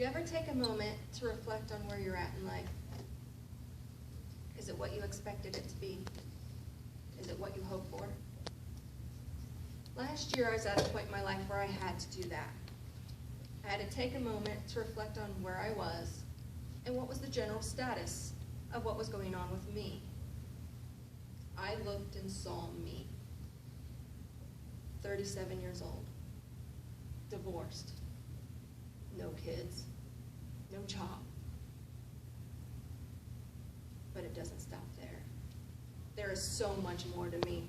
you ever take a moment to reflect on where you're at in life? Is it what you expected it to be? Is it what you hoped for? Last year, I was at a point in my life where I had to do that. I had to take a moment to reflect on where I was and what was the general status of what was going on with me. I looked and saw me. 37 years old, divorced, no kids, no job. But it doesn't stop there. There is so much more to me.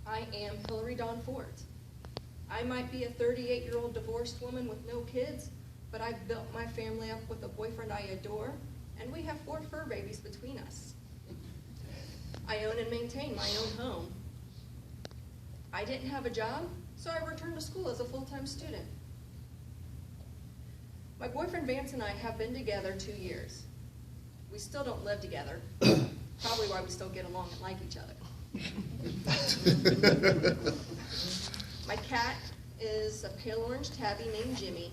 I am Hillary Dawn Fort. I might be a 38-year-old divorced woman with no kids, but I've built my family up with a boyfriend I adore, and we have 4 fur babies between us. I own and maintain my own home. I didn't have a job, so I returned to school as a full-time student. My boyfriend Vance and I have been together 2 years. We still don't live together, probably why we still get along and like each other. My cat is a pale orange tabby named Jimmy,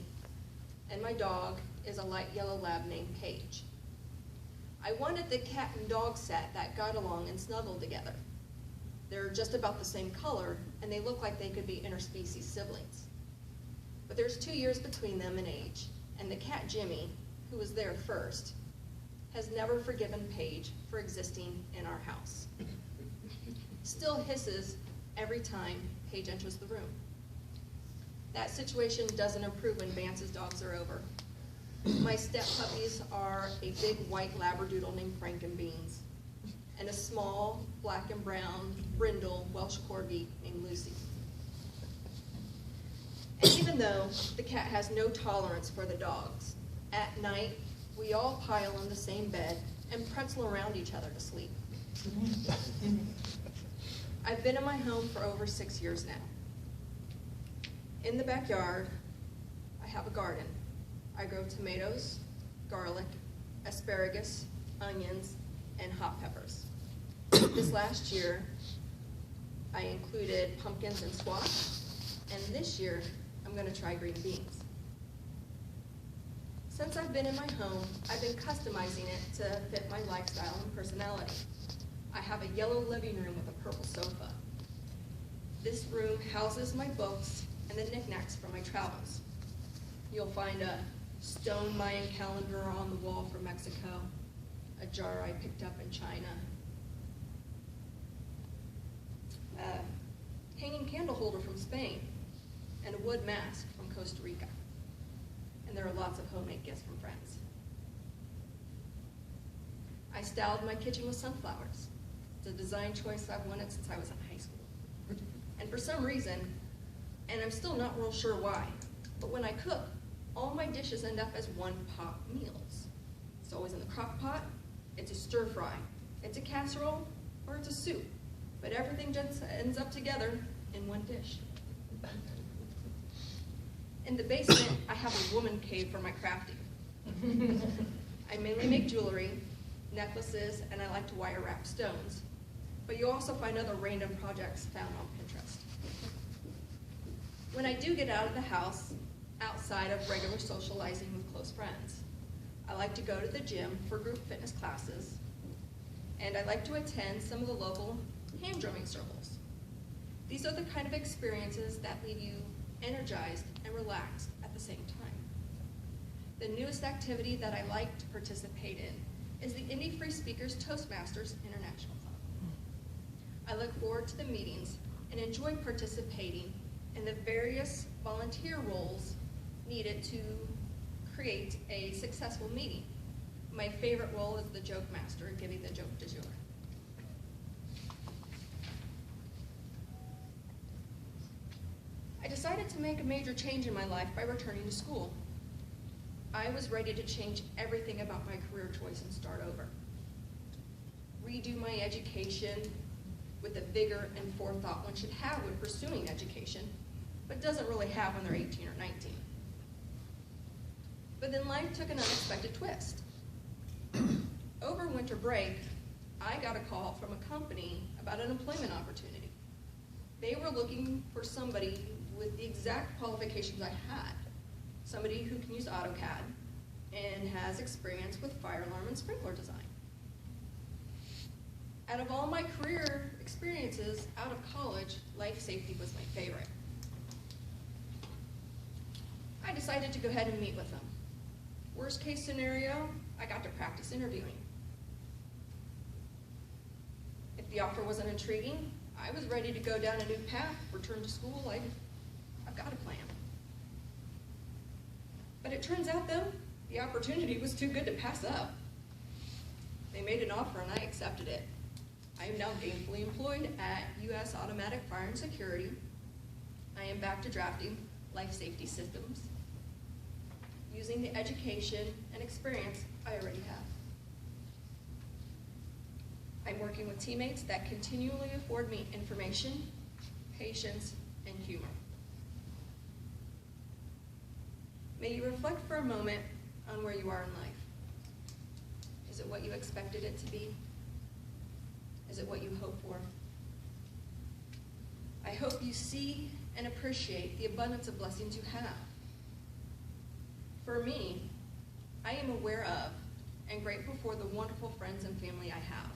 and my dog is a light yellow lab named Paige. I wanted the cat and dog set that got along and snuggled together. They're just about the same color, and they look like they could be interspecies siblings. But there's 2 years between them in age, and the cat Jimmy, who was there first, has never forgiven Paige for existing in our house. Still hisses every time Paige enters the room. That situation doesn't improve when Vance's dogs are over. My step puppies are a big white labradoodle named Frankenbeans and a small black and brown brindle Welsh corgi named Lucy. And even though the cat has no tolerance for the dogs, at night we all pile on the same bed and pretzel around each other to sleep. I've been in my home for over 6 years now. In the backyard, I have a garden. I grow tomatoes, garlic, asparagus, onions, and hot peppers. This last year, I included pumpkins and squash, and this year, I'm going to try green beans. Since I've been in my home, I've been customizing it to fit my lifestyle and personality. I have a yellow living room with a purple sofa. This room houses my books and the knickknacks from my travels. You'll find a stone Mayan calendar on the wall from Mexico, a jar I picked up in China, a hanging candle holder from Spain, and a wood mask from Costa Rica. And there are lots of homemade gifts from friends. I styled my kitchen with sunflowers. It's a design choice I've wanted since I was in high school. And for some reason, and I'm still not real sure why, but when I cook, all my dishes end up as one-pot meals. It's always in the crock pot, it's a stir fry, it's a casserole, or it's a soup. But everything just ends up together in one dish. In the basement, I have a woman cave for my crafting. I mainly make jewelry, necklaces, and I like to wire wrap stones. But you also find other random projects found on Pinterest. When I do get out of the house, outside of regular socializing with close friends, I like to go to the gym for group fitness classes, and I like to attend some of the local hand drumming circles. These are the kind of experiences that leave you energized and relaxed at the same time. The newest activity that I like to participate in is the Indie Free Speakers Toastmasters International Club. I look forward to the meetings and enjoy participating in the various volunteer roles needed to create a successful meeting. My favorite role is the joke master, giving the joke du jour. I decided to make a major change in my life by returning to school. I was ready to change everything about my career choice and start over. Redo my education with the vigor and forethought one should have when pursuing education, but doesn't really have when they're 18 or 19. But then life took an unexpected twist. Over winter break, I got a call from a company about an employment opportunity. They were looking for somebody with the exact qualifications I had. somebody who can use AutoCAD and has experience with fire alarm and sprinkler design. Out of all my career experiences out of college, life safety was my favorite. I decided to go ahead and meet with them. Worst case scenario, I got to practice interviewing. If the offer wasn't intriguing, I was ready to go down a new path, return to school. I've got a plan. But it turns out, though, the opportunity was too good to pass up. They made an offer and I accepted it. I am now gainfully employed at U.S. Automatic Fire and Security. I am back to drafting life safety systems, using the education and experience I already have. I'm working with teammates that continually afford me information, patience, and humor. May you reflect for a moment on where you are in life. Is it what you expected it to be? Is it what you hope for? I hope you see and appreciate the abundance of blessings you have. For me, I am aware of and grateful for the wonderful friends and family I have.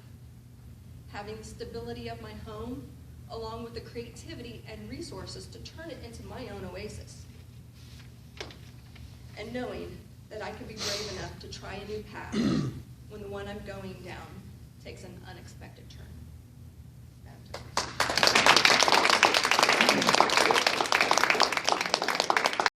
Having the stability of my home, along with the creativity and resources to turn it into my own oasis. And knowing that I can be brave enough to try a new path when the one I'm going down takes an unexpected turn.